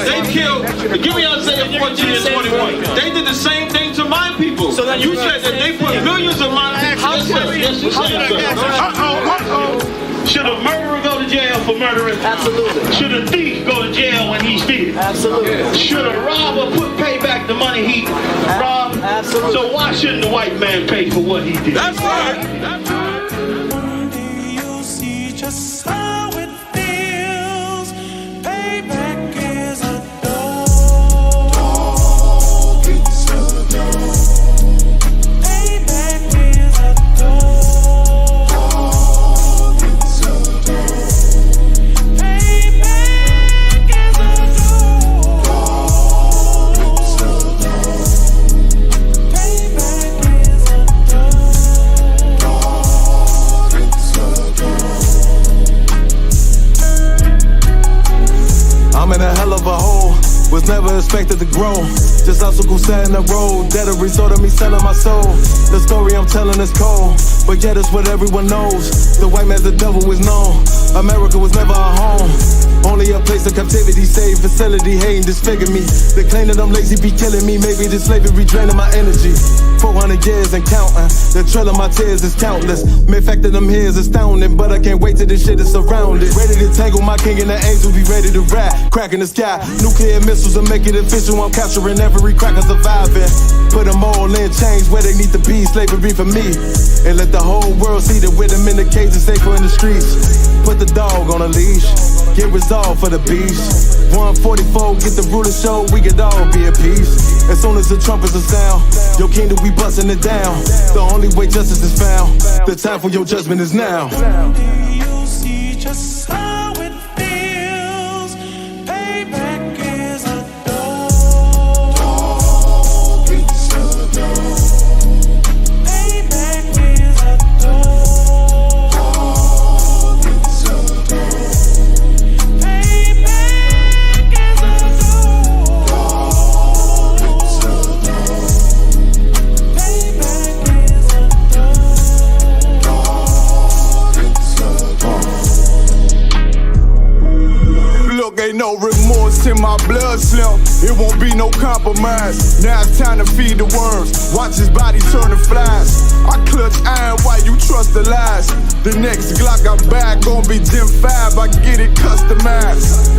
They killed, give me Isaiah 14 and 21. They did the same thing to my people. So you said that they put millions of my people. Should a murderer go to jail for murdering? Absolutely. Should a thief go to jail when he steals? Absolutely. Should a robber pay back the money he robbed? Absolutely. So why shouldn't the white man pay for what he did? That's right. That's right. You'll see just how it feels. Payback is a dog. It's a dog. Payback is a dog. I'm in a hell of a hole, was never expected to grow. Just obstacles set in the road, that a result of me selling my soul. The story I'm telling is cold, but yet it's what everyone knows. The white man's the devil is known. America was never our home, only a place of captivity, safe facility, hating, disfigure me. They claim that I'm lazy, be killing me. Maybe this slavery draining my energy. 400 years and counting, the trail of my tears is countless. Main fact that I'm here is astounding, but I can't wait till this shit is surrounded. Ready to tangle my king and the angels, be ready to rap. Cracking the sky, nuclear missiles will make it official. I'm capturing every cracker surviving. Put them all in chains where they need to be, slavery for me. And let the whole world see that with them in the cage and safer in the streets. Put the dog on a leash, get resolved for the beast. 144, get the ruler show, we could all be at peace. As soon as the trumpets are sound, your kingdom we busting it down. The only way justice is found, the time for your judgment is now. You'll see just how it feels. Payback is a dog. It's a dog. Payback is a dog. It's a dog. Payback is a dog. It's a dog. Payback is a dog. Look, ain't no remorse in my blood slim. It won't be no compromise. Now it's time to feed the worms. Watch his body turn to flies. I clutch iron while you trust the lies. The next Glock I buy gon' be Gen 5. I get it customized.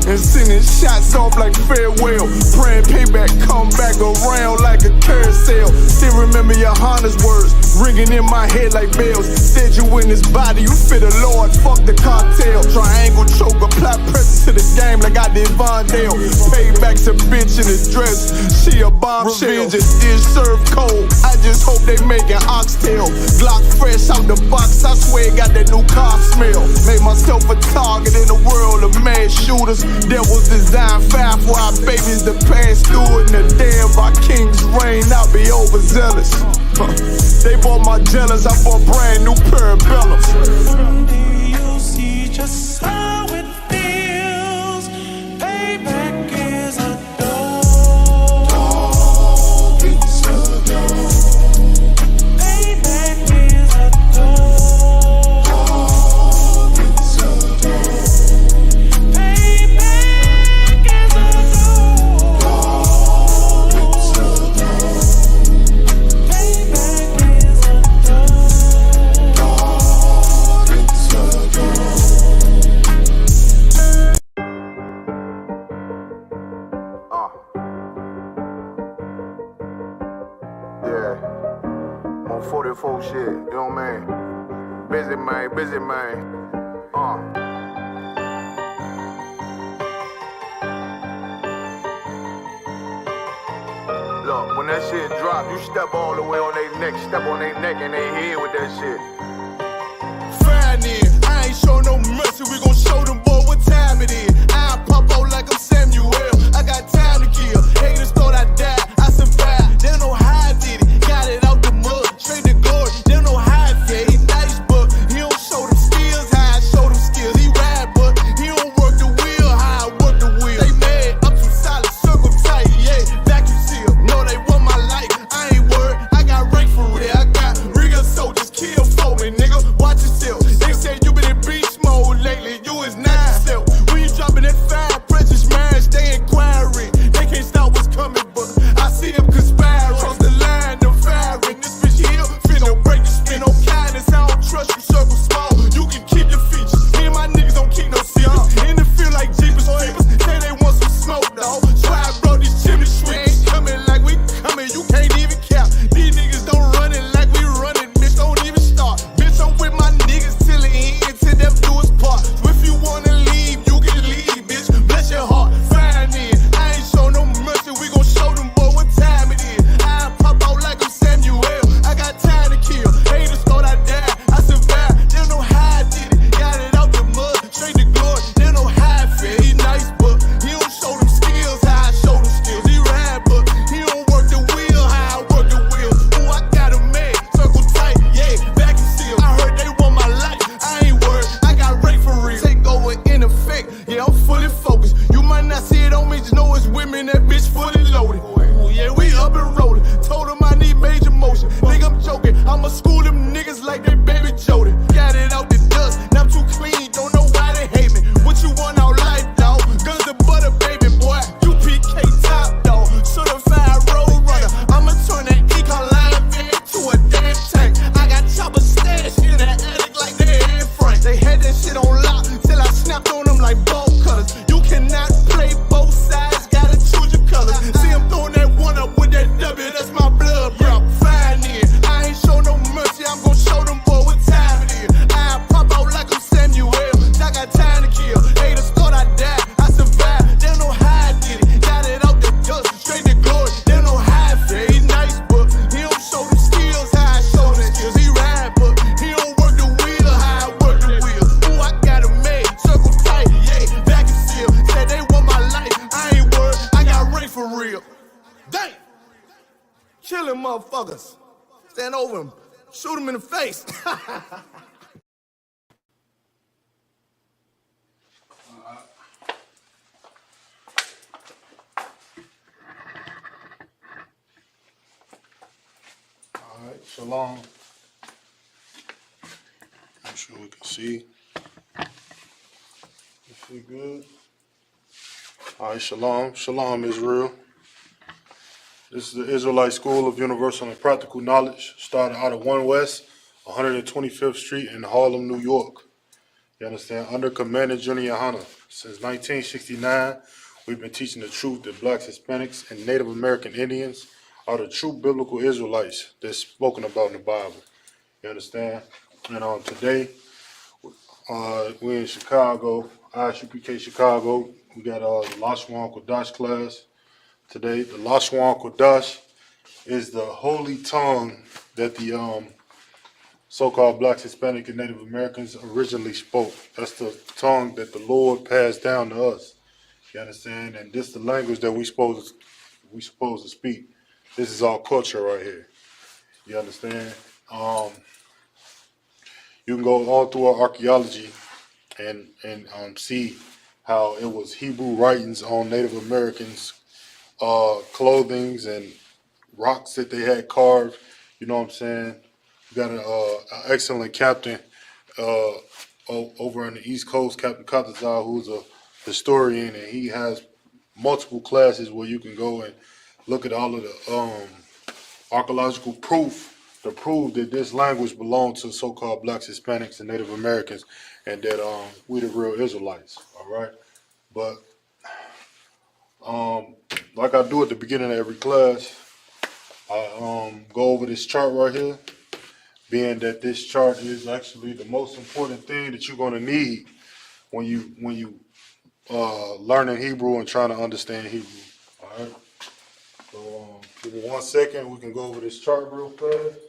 And sending shots off like farewell. Praying payback come back around like a carousel. Still remember your Honda's words ringing in my head like bells. Said you in this body, you fit a Lord, fuck the cartel. Triangle choke, apply pressure to the game like I did Vondale. Payback's a bitch in a dress, she a bombshell. Revenge is served cold, I just hope they make an oxtail. Glock fresh out the box, I swear it got that new car smell. Made myself a target in the world of mad shooters. That was designed fast for our babies to pass through it. And the day of our king's reign, I'll be overzealous. They bought my jealous, I bought brand new parabellums. You'll see just how it feels. Payback is a dog. It's a dog. Payback is a dog. It's a dog. Payback is a dog. It's a dog. Payback is a dog. It's a dog. Yeah, on 44 shit, you know what I mean? Busy man, busy man. Look, when that shit drop, you step all the way on their neck, step on their neck and they head with that shit. Fine then, I ain't show no mercy, we gon' show them boy what time it is. I pop out like I'm Samuel, I got time to kill. Haters thought I died, I survived, they don't know how I did it. Got it out the mud, straight to glory, they don't know how I feel. He nice, but he don't show them skills, how I show them skills. He ride, but he don't work the wheel, how I work the wheel. They mad, up too solid, circle tight, yeah, vacuum seal. No, they want my life, I ain't worried, I got rank for real. I got real soldiers kill for me. motherfuckers. Stand over him. Shoot him in the face. All right, shalom. I'm sure we can see. You see good? All right, shalom. Shalom, Israel. This is the Israelite School of Universal and Practical Knowledge, started out of 1 West, 125th Street in Harlem, New York. You understand? Under Commander Junior Hanna. Since 1969, we've been teaching the truth that blacks, Hispanics, and Native American Indians are the true biblical Israelites that's spoken about in the Bible. You understand? And today, we're in Chicago, Isupk Chicago. We got the Lashawan Qadash class today. The Lashawan Qadash is the holy tongue that the so-called blacks, Hispanic, and Native Americans originally spoke. That's the tongue that the Lord passed down to us. You understand? And this is the language that we supposed to speak. This is our culture right here. You understand? You can go all through our archaeology and see how it was Hebrew writings on Native Americans, clothings and rocks that they had carved. You know what I'm saying? We got an excellent captain over on the East Coast, Captain Qadash, who's a historian, and he has multiple classes where you can go and look at all of the archaeological proof to prove that this language belonged to so-called blacks, Hispanics, and Native Americans, and that we the real Israelites. All right, but like I do at the beginning of every class, I go over this chart right here, being that this chart is actually the most important thing that you're going to need when you learning Hebrew and trying to understand Hebrew. All right. So give me 1 second. We can go over this chart real fast.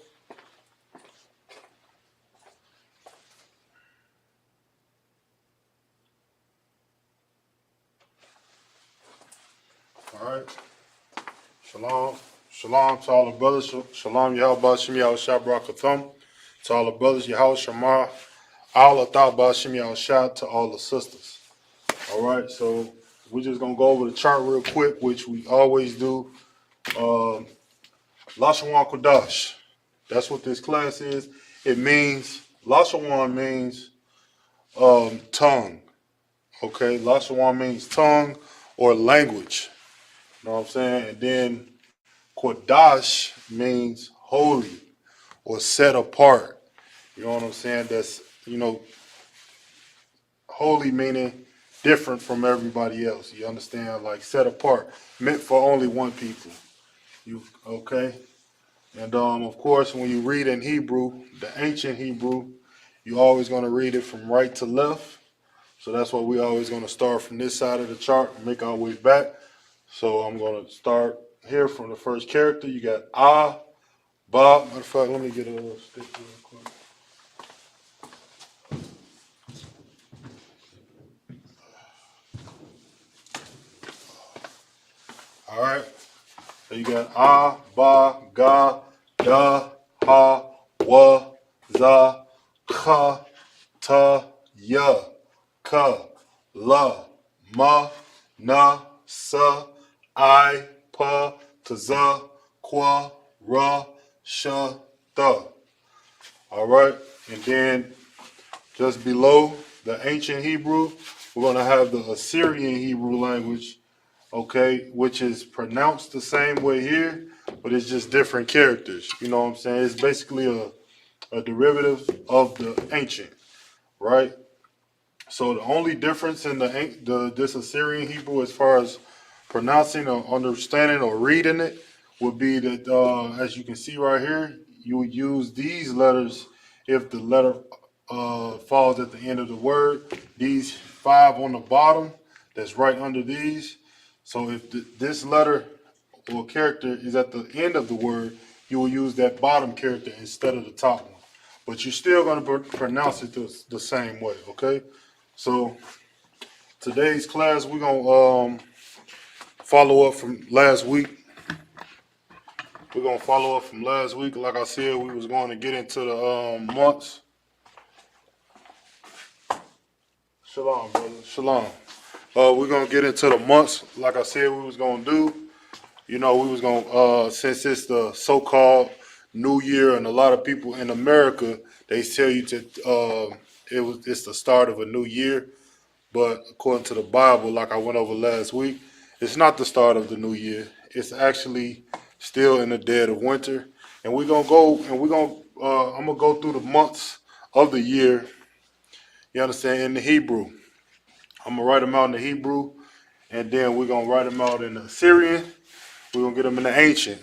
All right. Shalom. Shalom to all the brothers. Shalom Yahweh Shem Yahweh Shah Barakathum. To all the brothers, Yahweh Shemar. Allah Ta'ala Shem Yahweh Shah to all the sisters. All right. So we're just going to go over the chart real quick, which we always do. Lashawan Qadash. That's what this class is. It means, Lashawan means tongue. Okay. Lashawan means tongue or language. You know what I'm saying? And then Qadash means holy or set apart. You know what I'm saying? That's, holy meaning different from everybody else. You understand? Like set apart, meant for only one people. Okay? And of course, when you read in Hebrew, the ancient Hebrew, you're always going to read it from right to left. So that's why we're always going to start from this side of the chart and make our way back. So I'm going to start here from the first character. You got Ah, Ba. Matter of fact, let me get a little stick real quick. All right. So you got Ah, Ba, Ga, Da, Ha, Wa, Za, Kha, Ta, Ya, Ka, La, Ma, Na, Sa, I, Pa, Taza, Kwa, Ra, Sha, Ta. All right. And then just below the ancient Hebrew, we're going to have the Assyrian Hebrew language, okay, which is pronounced the same way here, but it's just different characters. You know what I'm saying? It's basically a derivative of the ancient, right? So the only difference in this Assyrian Hebrew as far as pronouncing or understanding or reading it would be that, as you can see right here, you would use these letters if the letter falls at the end of the word. These 5 on the bottom, that's right under these. So if this letter or character is at the end of the word, you will use that bottom character instead of the top one. But you're still going to pronounce it the same way, okay? So today's class, we're going to follow up from last week We're gonna follow up from last week. Like I said, we was going to get into the months. Shalom, brother. Shalom. We're gonna get into the months. Like I said, we was gonna do. You know, we was gonna since it's the so-called New Year, and a lot of people in America they tell you to it's the start of a new year. But according to the Bible, like I went over last week, it's not the start of the new year. It's actually still in the dead of winter. And we're gonna go and I'm gonna go through the months of the year, you understand, in the Hebrew. I'm gonna write them out in the Hebrew, and then we're gonna write them out in the Syrian. We're gonna get them in the ancient.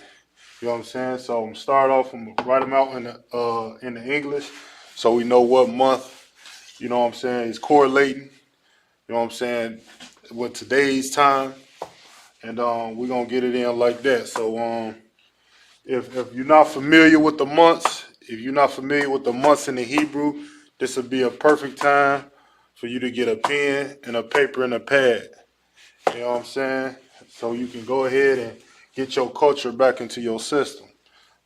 You know what I'm saying? So I'm gonna start off and write them out in the English, so we know what month, you know what I'm saying, is correlating. You know what I'm saying, with today's time, and we're gonna get it in like that. So if you're not familiar with the months, in the Hebrew, this would be a perfect time for you to get a pen and a paper and a pad. You know what I'm saying? So you can go ahead and get your culture back into your system.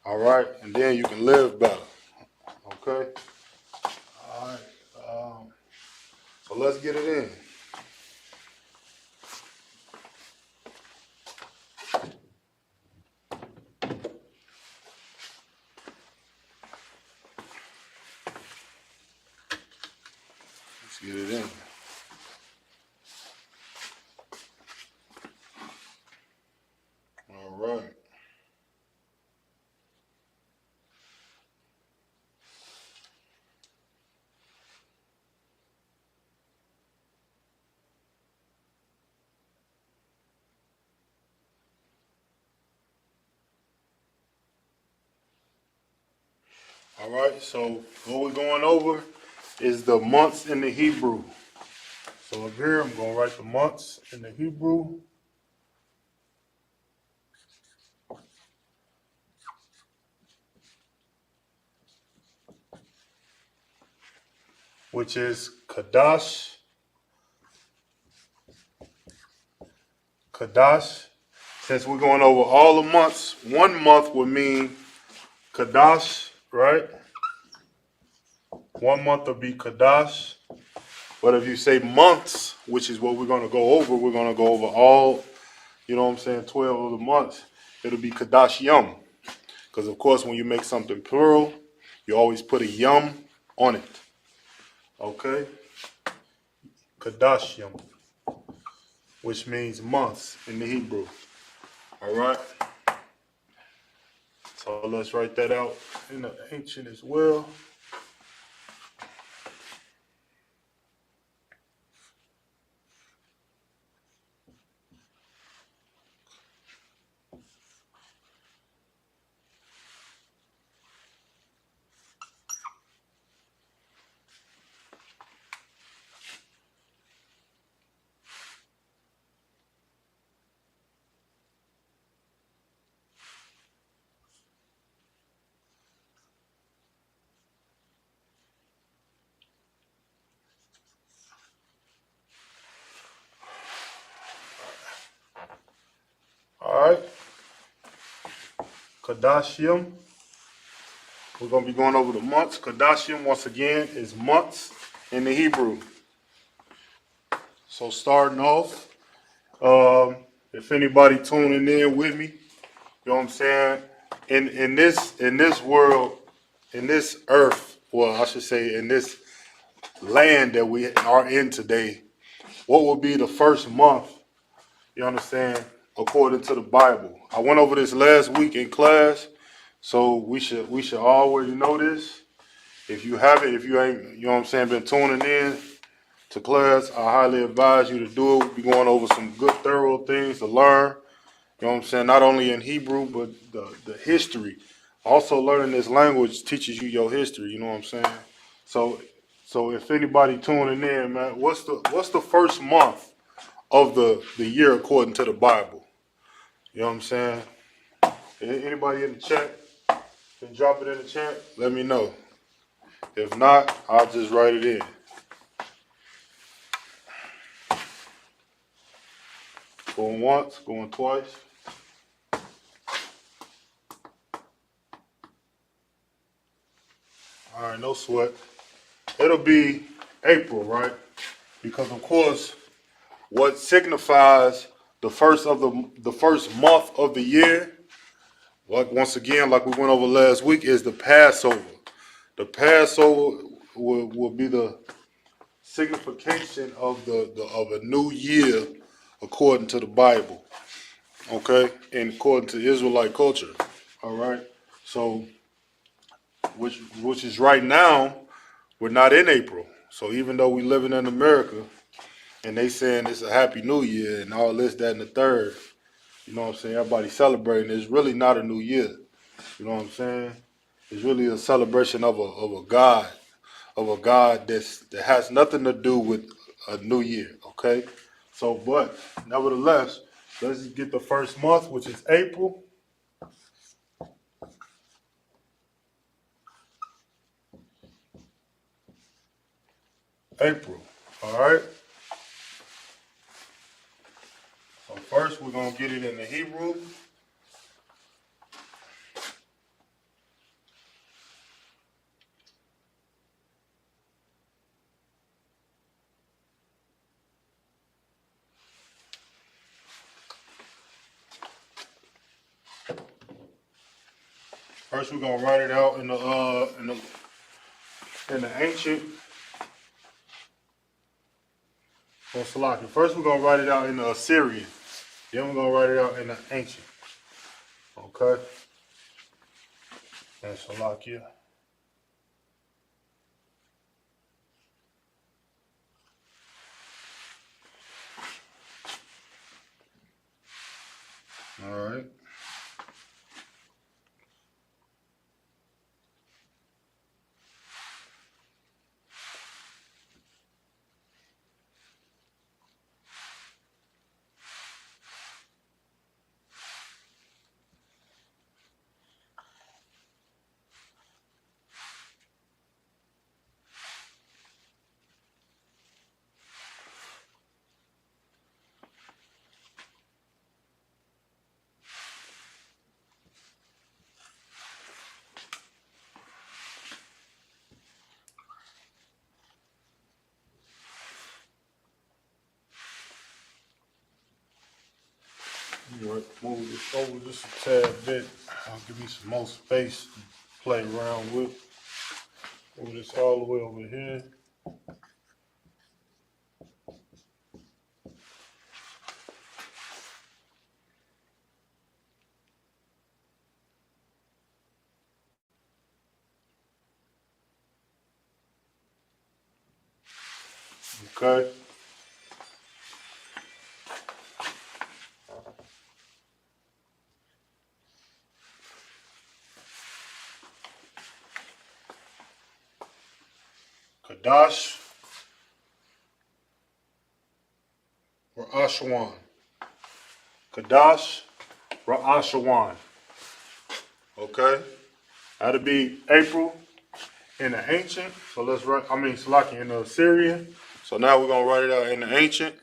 All right, and then you can live better. Okay. All right. So let's get it in. Let's get it in. All right. All right, so what we're going over is the months in the Hebrew. So up here, I'm going to write the months in the Hebrew. Which is Qadash. Qadash. Since we're going over all the months, 1 month would mean Qadash, right? 1 month would be Qadash. But if you say months, which is what we're going to go over, we're going to go over all, you know what I'm saying, 12 of the months. It'll be Qadash Yom. Because, of course, when you make something plural, you always put a Yom on it. Okay? Qadash Yom, which means months in the Hebrew. All right? So let's write that out in the ancient as well. All right. Qadashim. We're going to be going over the months. Qadashim, once again, is months in the Hebrew. So starting off, if anybody tuning in with me, you know what I'm saying, in this world, in this earth, well, I should say in this land that we are in today, what will be the first month, you understand, according to the Bible? I went over this last week in class, so we should already know this. If you haven't, if you ain't, you know what I'm saying, been tuning in to class, I highly advise you to do it. We'll be going over some good, thorough things to learn. You know what I'm saying? Not only in Hebrew, but the history. Also, learning this language teaches you your history. You know what I'm saying? So if anybody tuning in, man, what's the first month of the year according to the Bible? You know what I'm saying? Anybody in the chat can drop it in the chat. Let me know. If not, I'll just write it in. Going once, going twice. All right, no sweat. It'll be April, right? Because of course, what signifies the first month of the year, like once again, like we went over last week, is the Passover. The Passover will be the signification of of a new year according to the Bible. Okay, and according to Israelite culture. All right. So which is right now, we're not in April. So even though we living in America and they saying it's a happy new year and all this, that, and the third, you know what I'm saying? Everybody celebrating. It's really not a new year. You know what I'm saying? It's really a celebration of a God, that has nothing to do with a new year. Okay? So, but nevertheless, let's just get the first month, which is April. April. All right. So first, we're gonna get it in the Hebrew. First, we're gonna write it out in the ancient. Or Salakia. First, we're gonna write it out in the Assyrian. Then we're gonna write it out in the ancient. Okay. And Salakia. All right. All right. Move this over just a tad bit. I'll give me some more space to play around with. Move this all the way over here. Okay. Qadash or Lashawan. Qadash or Lashawan. Okay. That'll be April in the ancient. So let's write, Salaki in the Assyrian. So now we're gonna write it out in the ancient.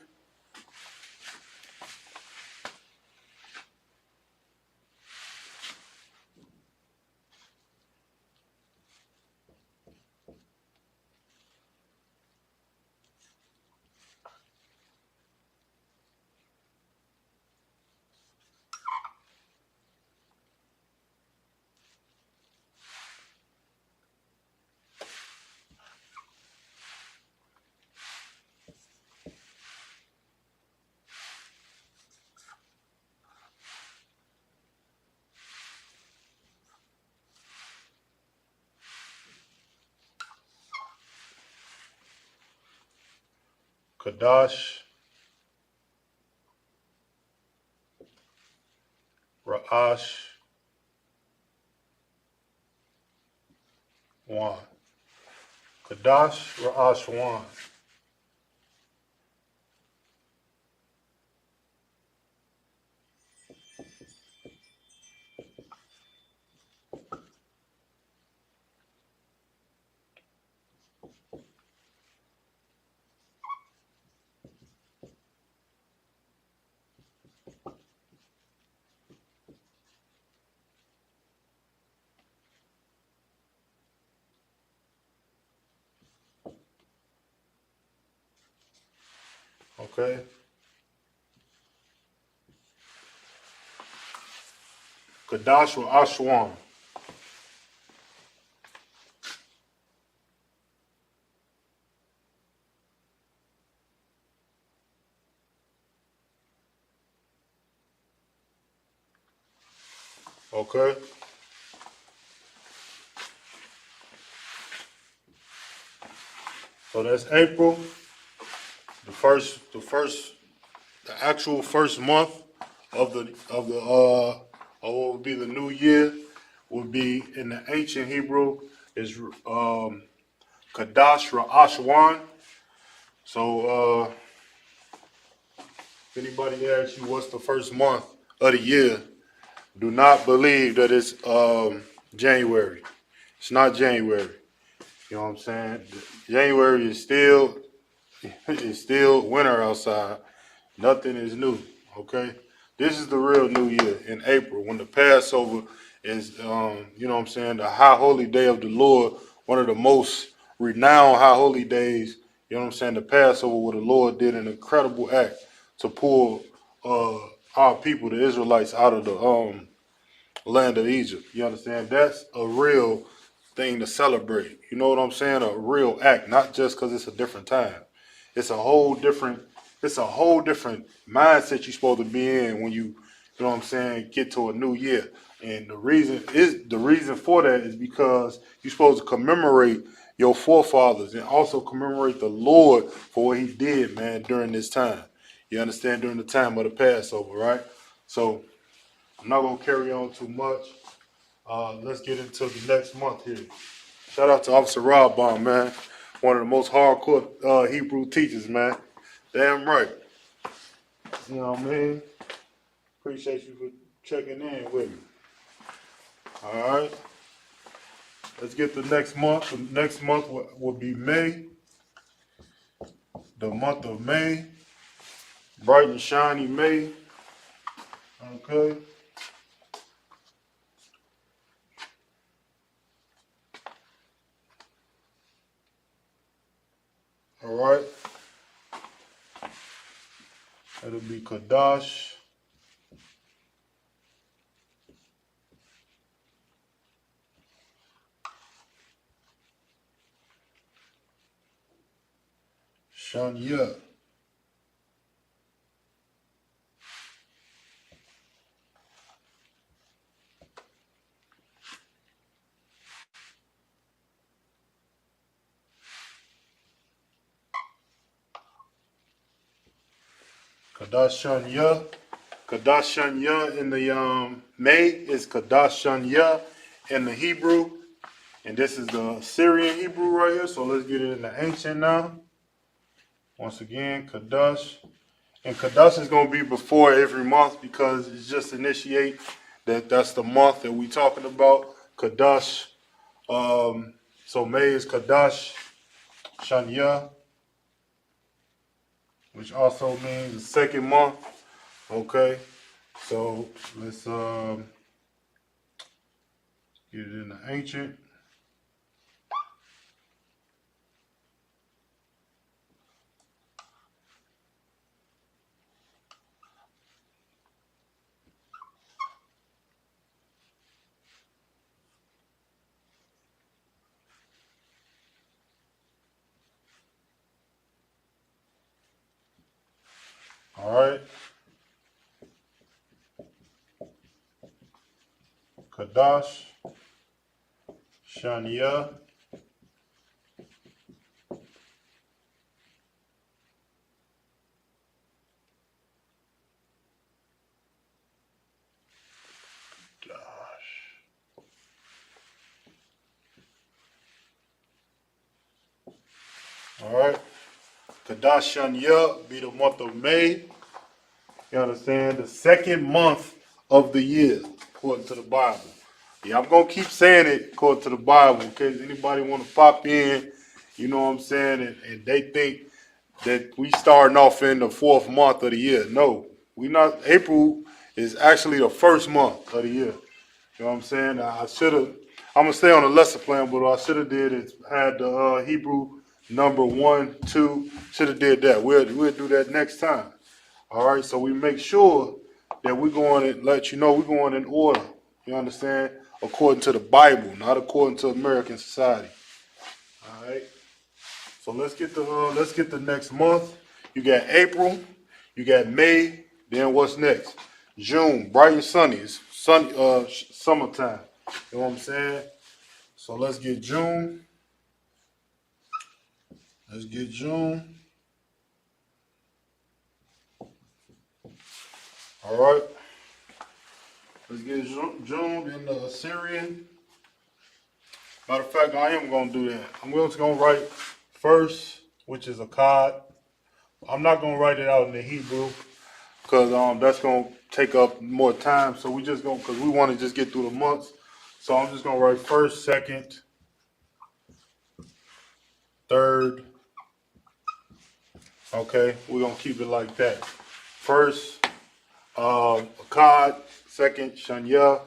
Qadash, Ra'ash, Wan. Qadash, Ra'ash, Wan. Okay. Qadash or Lashawan. Okay. So that's April. The actual first month of what would be the new year would be in the ancient Hebrew is Qadash or Lashawan. So if anybody asks you what's the first month of the year, do not believe that it's January. It's not January. You know what I'm saying? January is still it's still winter outside. Nothing is new. Okay? This is the real new year in April when the Passover is you know what I'm saying, the high holy day of the Lord, one of the most renowned high holy days. You know what I'm saying? The Passover where the Lord did an incredible act to pull our people, the Israelites, out of the land of Egypt. You understand? That's a real thing to celebrate. You know what I'm saying? A real act, not just because it's a different time. It's a whole different. It's a whole different mindset you're supposed to be in when you know what I'm saying, get to a new year. And the reason for that is because you're supposed to commemorate your forefathers and also commemorate the Lord for what He did, man, during this time. You understand? During the time of the Passover, right? So I'm not gonna carry on too much. Let's get into the next month here. Shout out to Officer Rob Bomb, man. One of the most hardcore Hebrew teachers, man. Damn right. You know what I mean? Appreciate you for checking in with me. All right. Let's get the next month. The next month will be May. The month of May. Bright and shiny May. Okay. All right. It'll be Qadash. Shanya. Qadash Shanya. Qadash Shanya in the May is Qadash Shanya in the Hebrew. And this is the Syrian Hebrew right here. So let's get it in the ancient now. Once again, Qadash. And Qadash is going to be before every month because it's just initiate that's the month that we talking about. Qadash. So May is Qadash Shanya, which also means the second month. Okay. So let's get it in the ancient. All right. Qadash Shania. All right. Qadash Shania be the month of May. You understand? The second month of the year, according to the Bible. Yeah, I'm going to keep saying it according to the Bible in case anybody want to pop in, you know what I'm saying, and they think that we starting off in the fourth month of the year. No, we not. April is actually the first month of the year. You know what I'm saying? I'm going to stay on the lesser plan, but what I should have did is had the Hebrew number 1, 2. Should have did that. We'll do that next time. All right. So we make sure that we're going to let you know we're going in order. You understand? According to the Bible, not according to American society. All right. So let's get the next month. You got April, you got May. Then what's next? June, bright and sunny. It's sunny, summertime. You know what I'm saying? So let's get June. Let's get June. All right. Let's get June in the Assyrian. Matter of fact, I am going to do that. I'm just going to write first, which is a cod. I'm not going to write it out in the Hebrew because that's going to take up more time. So we just going because we want to just get through the months. So I'm just going to write first, second, third. Okay, we're going to keep it like that. First, Akkad, second, Shanya.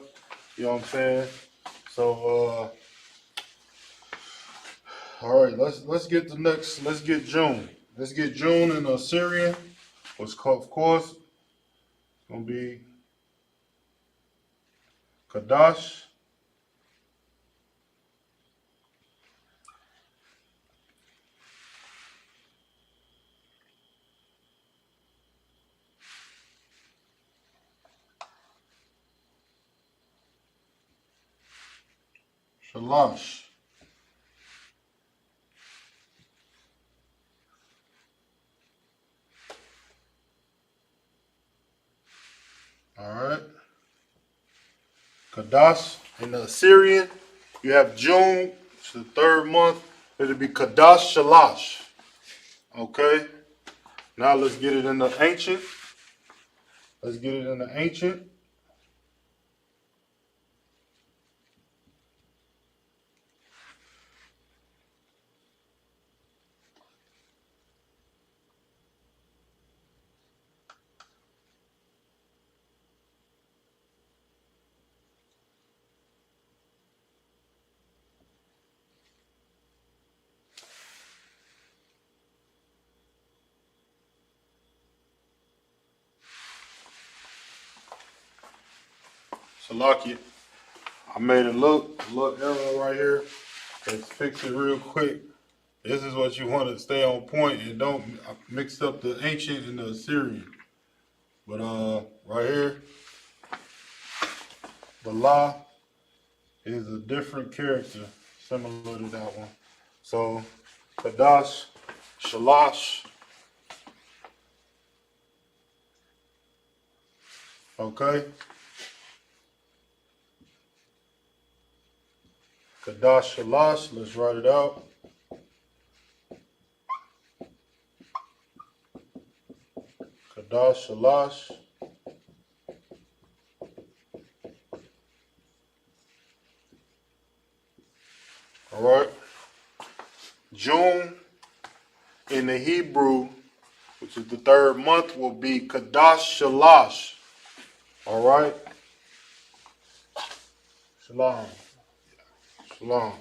You know what I'm saying? So, all right, let's get the next. Let's get June. Let's get June in Assyrian. What's called, of course, gonna be Qadash. Shalash. All right. Qadash in the Assyrian. You have June, it's the third month. It'll be Qadash Shalash. Okay. Now let's get it in the ancient. Let's get it in the ancient. Salakia. I made a little error right here. Let's fix it real quick. This is what you want to stay on point and don't mix up the ancient and the Assyrian. But right here, the La is a different character, similar to that one. So Qadash, Shalash. Okay. Qadash Shalash, let's write it out. Qadash Shalash. All right. June in the Hebrew, which is the third month, will be Qadash Shalash. All right. Shalom. Shalom.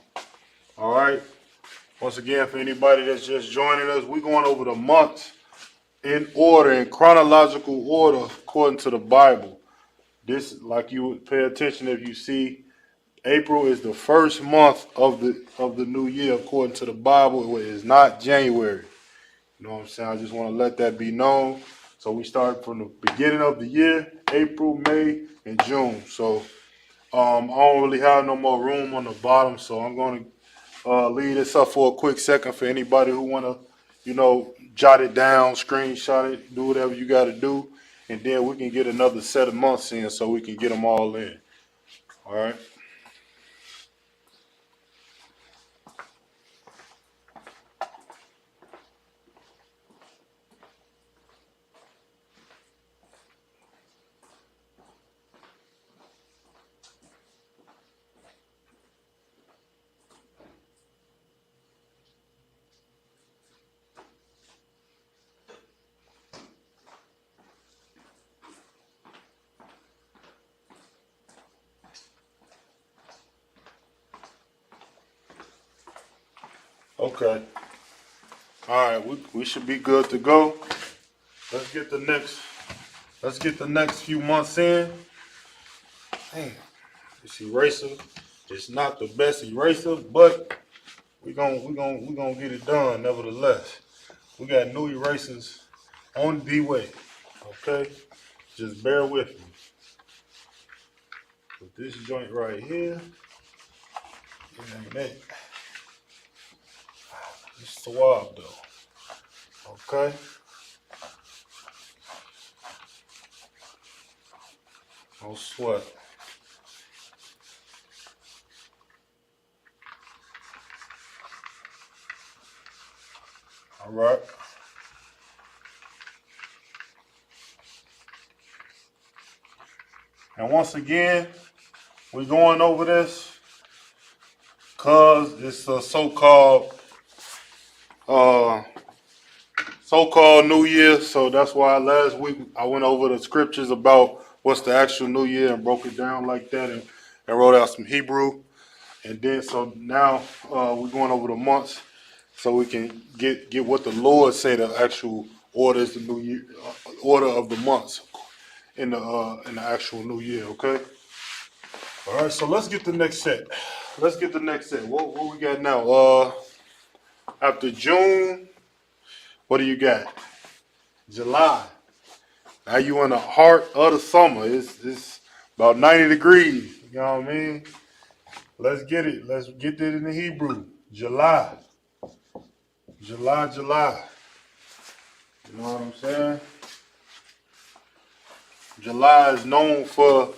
All right. Once again, for anybody that's just joining us, we're going over the months in order, in chronological order, according to the Bible. This, like you would pay attention if you see, April is the first month of the new year, according to the Bible. It is not January. You know what I'm saying? I just want to let that be known. So we start from the beginning of the year, April, May, and June. So I don't really have no more room on the bottom, so I'm going to leave this up for a quick second for anybody who want to, jot it down, screenshot it, do whatever you got to do, and then we can get another set of months in so we can get them all in. All right. Okay. All right, we should be good to go. Let's get the next few months in. Damn, this eraser is not the best eraser, but we gonna get it done nevertheless. We got new erasers on the way. Okay, just bear with me. With this joint right here, it ain't it. It's swab though. Okay. No sweat. All right. And once again, we're going over this because it's a so-called New Year. So that's why last week I went over the scriptures about what's the actual New Year and broke it down like that and wrote out some Hebrew. And then so now we're going over the months so we can get what the Lord say the actual order is the New Year, order of the months in the actual New Year. Okay. All right. So let's get the next set. What we got now? After June, what do you got? July. Now you in the heart of the summer. It's about 90 degrees. You know what I mean? Let's get it. Let's get it in the Hebrew. July. July. You know what I'm saying? July is known for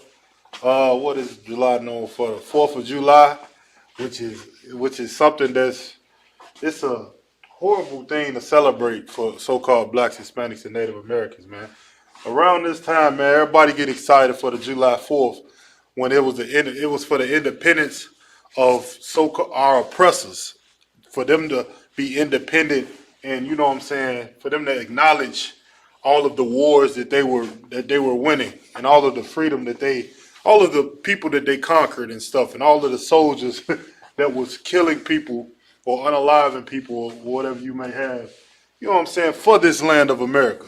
what is July known for? The 4th of July, which is something it's a horrible thing to celebrate for so-called blacks, Hispanics, and Native Americans, man. Around this time, man, everybody get excited for the July 4th when it was for the independence of so-called our oppressors, for them to be independent and you know what I'm saying, for them to acknowledge all of the wars that they were winning and all of the freedom all of the people that they conquered and stuff and all of the soldiers that was killing people or unaliving people or whatever you may have, you know what I'm saying, for this land of America.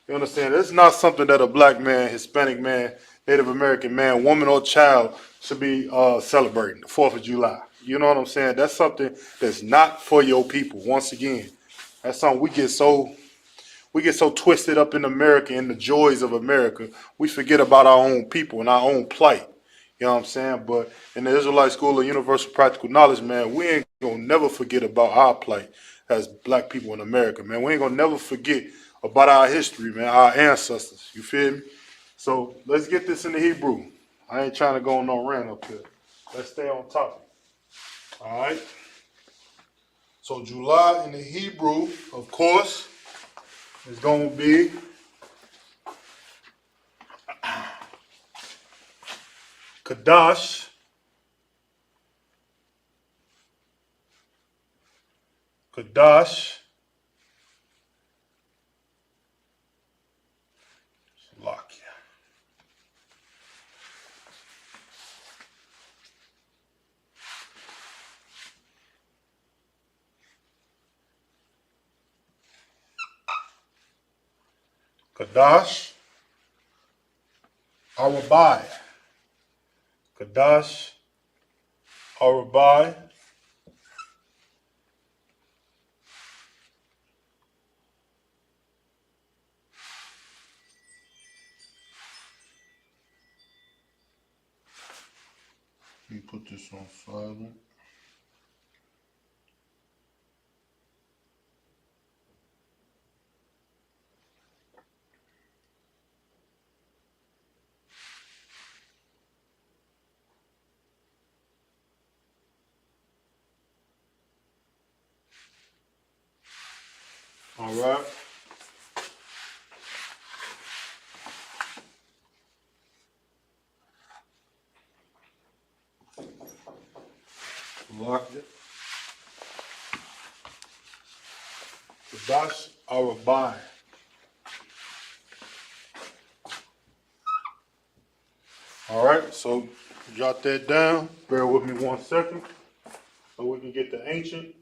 You understand? It's not something that a black man, Hispanic man, Native American man, woman or child should be celebrating, the 4th of July. You know what I'm saying? That's something that's not for your people. Once again, that's something we get so twisted up in America and the joys of America, we forget about our own people and our own plight. You know what I'm saying? But in the Israelite School of Universal Practical Knowledge, man, we ain't gonna never forget about our plight as black people in America, man. We ain't gonna never forget about our history, man, our ancestors. You feel me? So let's get this in the Hebrew. I ain't trying to go on no rant up here. Let's stay on topic. All right. So July in the Hebrew, of course, is going to be Qadash. Qadash. Lock you. Qadash. Arabai. Qadash. Arabai. Let me put this on silent. All right. Locked it. Qadash Arabai. All right, so jot that down. Bear with me 1 second so we can get the ancient.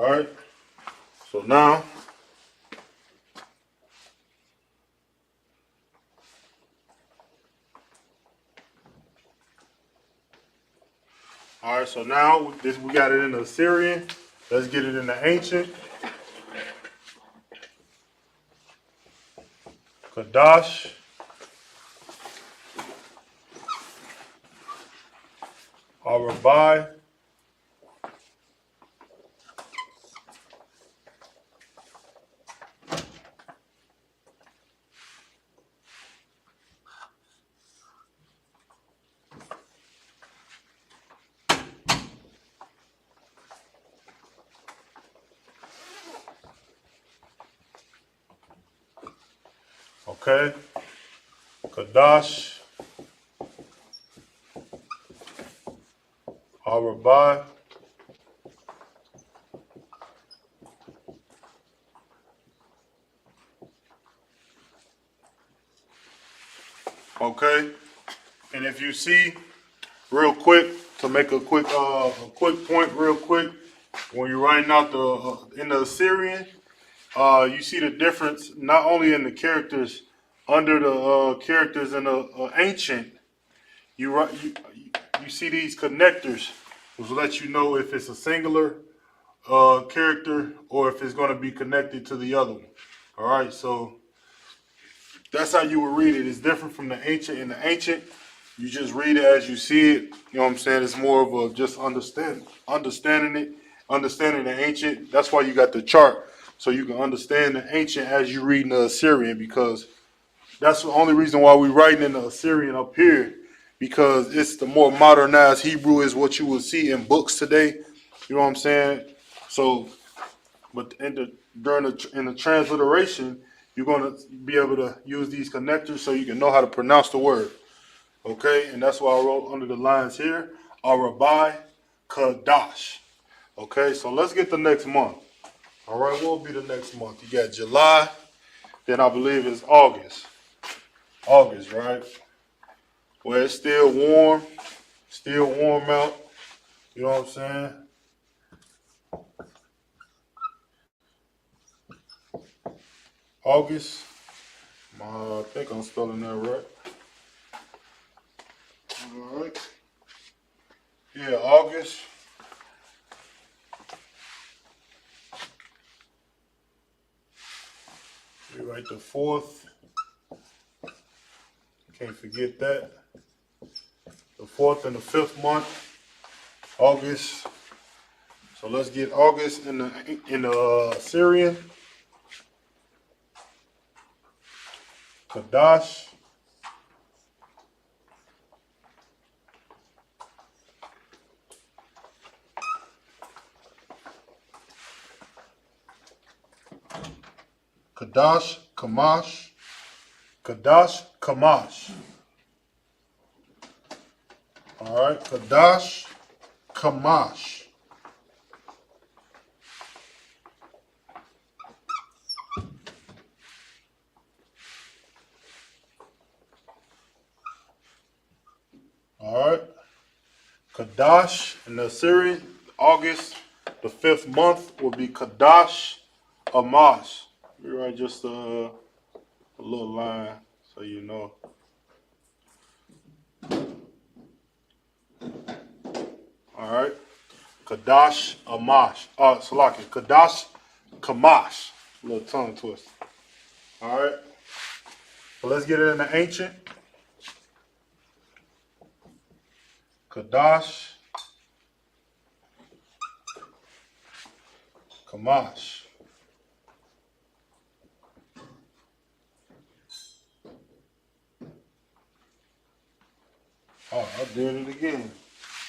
All right. So now, we got it in the Assyrian. Let's get it in the ancient. Qadash. Arabai. Okay. Qadash. Arabai. Okay. And if you see, real quick, to make a quick point real quick, when you're writing out the in the Assyrian, you see the difference not only in the characters under the characters in the ancient. You see these connectors, which will let you know if it's a singular character or if it's going to be connected to the other one. All right, so that's how you would read it. It's different from the ancient. In the ancient, you just read it as you see it. You know what I'm saying? It's more of a just understanding the ancient. That's why you got the chart, so you can understand the ancient as you read in the Assyrian, because that's the only reason why we're writing in the Assyrian up here, because it's the more modernized Hebrew is what you will see in books today. You know what I'm saying? So, but in the transliteration, you're going to be able to use these connectors so you can know how to pronounce the word. Okay, and that's why I wrote under the lines here, Arabai Qadash. Okay, so let's get the next month. All right, what will be the next month? You got July, then I believe it's August. August, right? Where it's still warm out. You know what I'm saying? August. I think I'm spelling that right. All right. Yeah, August. We write the 4th. Can't forget that. The 4th and the 5th month, August. So let's get August in the Syrian. Qadash. Qadash, Kamash. Qadash, Kamash. All right, Qadash, Kamash. All right, Qadash in the Assyrian, August, the 5th month will be Qadash, Amash. We write just a little line so you know. All right, Qadash, Amash. Salaki, Qadash, Kamash. A little tongue twist. All right, so let's get it in the ancient. Qadash, Kamash. Oh, I did it again.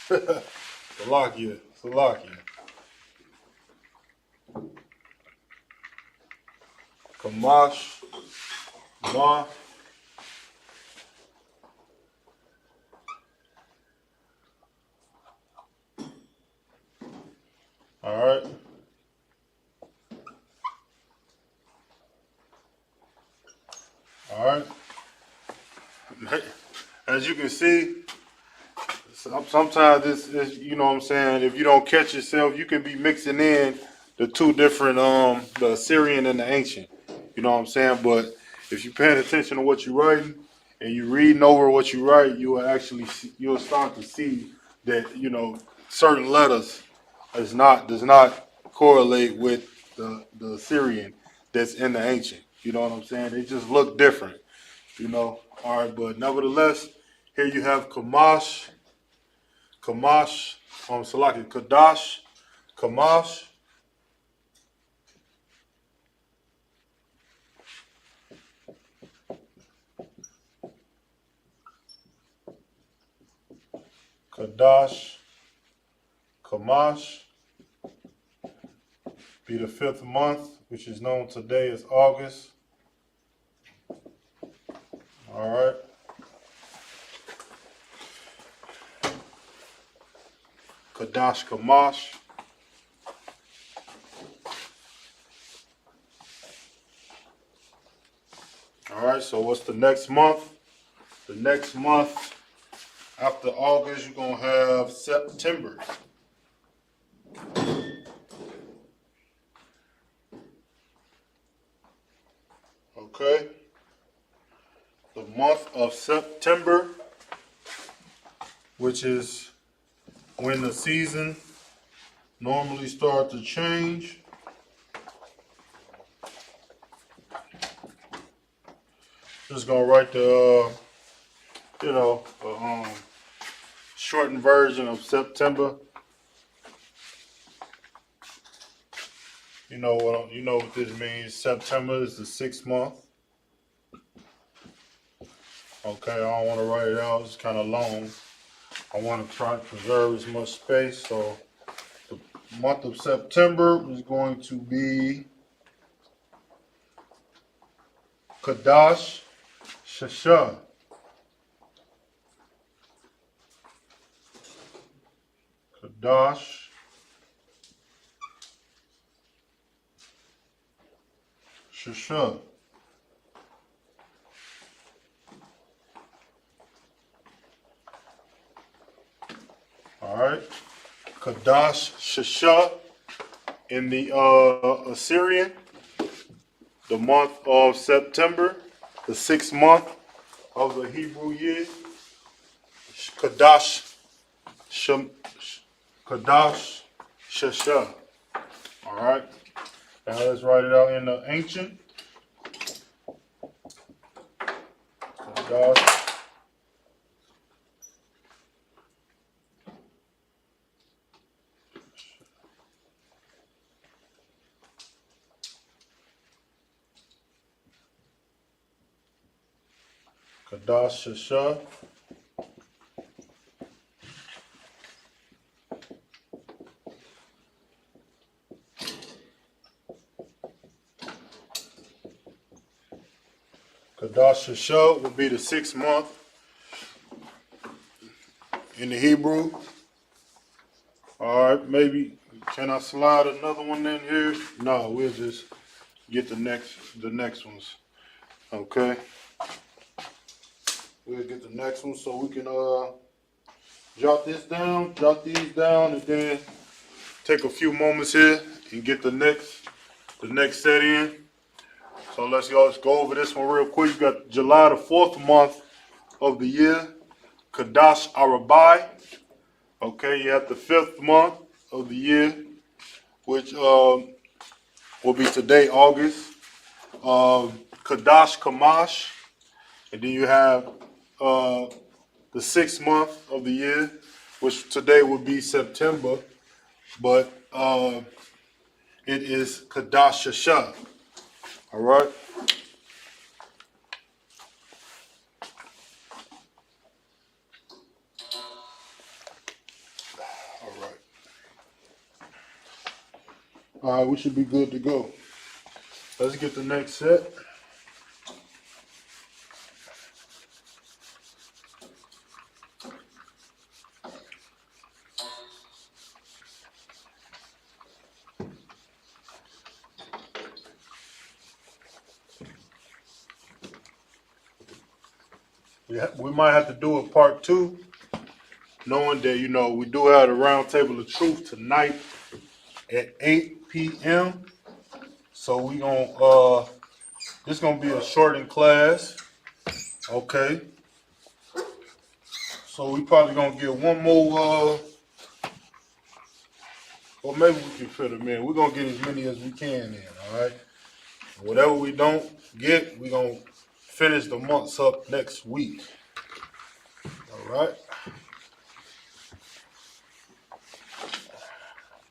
Salakia. Kamash, Ma. All right. All right. As you can see, sometimes this is, you know what I'm saying, if you don't catch yourself, you can be mixing in different the Assyrian and the ancient. You know what I'm saying? But if you're paying attention to what you're writing and you're reading over what you write, you will actually you'll start to see that, you know, certain letters does not correlate with the Assyrian that's in the ancient. You know what I'm saying? They just look different. You know. All right, but nevertheless, here you have Qadash, Qadash, Kamash, be the 5th month, which is known today as August. All right. Qadash Kamash. All right, so what's the next month? The next month after August, you're going to have September. Okay. The month of September, which is when the season normally starts to change. Just gonna write the, shortened version of September. You know what this means. September is the 6th month. Okay, I don't want to write it out. It's kind of long. I want to try to preserve as much space. So the month of September is going to be Qadash Shasha. Qadash Shasha. All right, Qadash Shasha in the Assyrian, the month of September, the 6th month of the Hebrew year. Qadash Shasha. All right, now let's write it out in the ancient. Qadash Shasha. Qadash Shasha will be the 6th month in the Hebrew. All right, maybe can I slide another one in here? No, we'll just get the next ones. Okay. We'll get the next one so we can jot these down, and then take a few moments here and get the next set in. So let's go over this one real quick. You got July, the 4th month of the year, Qadash Arabai. Okay, you have the 5th month of the year, which will be today, August. Qadash Kamash, and then you have the 6th month of the year, which today would be September, but it is Qadash Shasha. All right. All right, we should be good to go. Let's get the next set. We might have to do a part 2, knowing that, we do have a round table of truth tonight at 8 p.m. So we gonna this gonna be a shortened class. Okay. So we probably gonna get one more or maybe we can fit them in. We're gonna get as many as we can in, alright? Whatever we don't get, we're gonna finish the months up next week. Alright?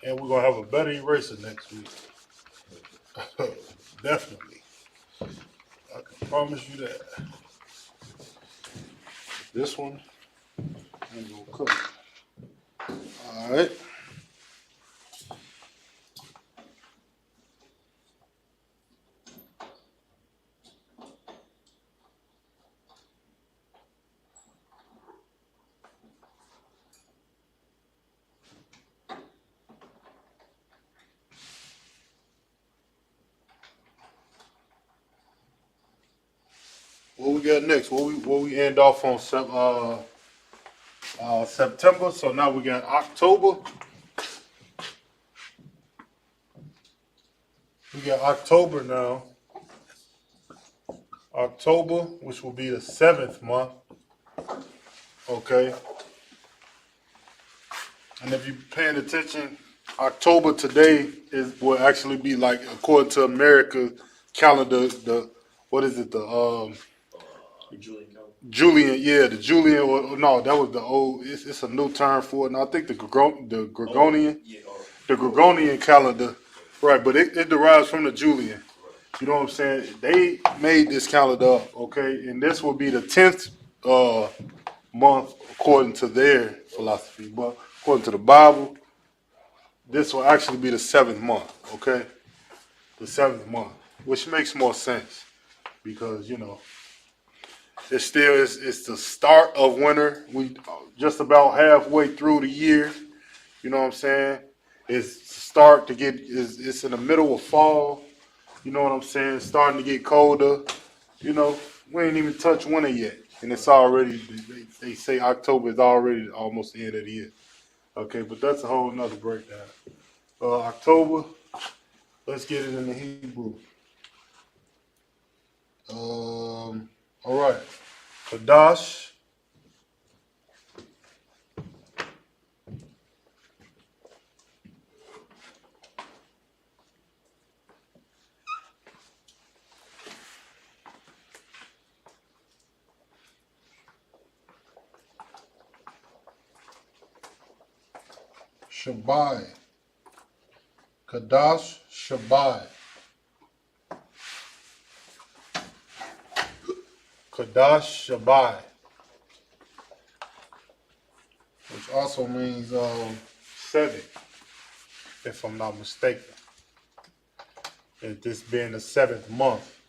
And we're gonna have a better eraser next week. Definitely. I can promise you that. This one ain't gonna cook. Alright. What we got next? What we end off on September. So now we got October. We got October now. October, which will be the 7th month. Okay. And if you're paying attention, October today will actually be like, according to America's calendar, what is it? The Julian, yeah, the Julian, or no, that was the old. It's a new term for it. And I think the Gregorian calendar, right? But it derives from the Julian. You know what I'm saying? They made this calendar up, okay, and this will be the 10th month according to their philosophy. But according to the Bible, this will actually be the 7th month, okay, the 7th month, which makes more sense because it's the start of winter. We just about halfway through the year. You know what I'm saying? It's in the middle of fall. You know what I'm saying? It's starting to get colder. We ain't even touched winter yet. And it's already, they say October is already almost the end of the year. Okay, but that's a whole nother breakdown. October, let's get it in the Hebrew. All right. Qadash. Shabbai. Qadash Shabbai. Qadash Shabbai. Which also means 7, if I'm not mistaken. This being the 7th month.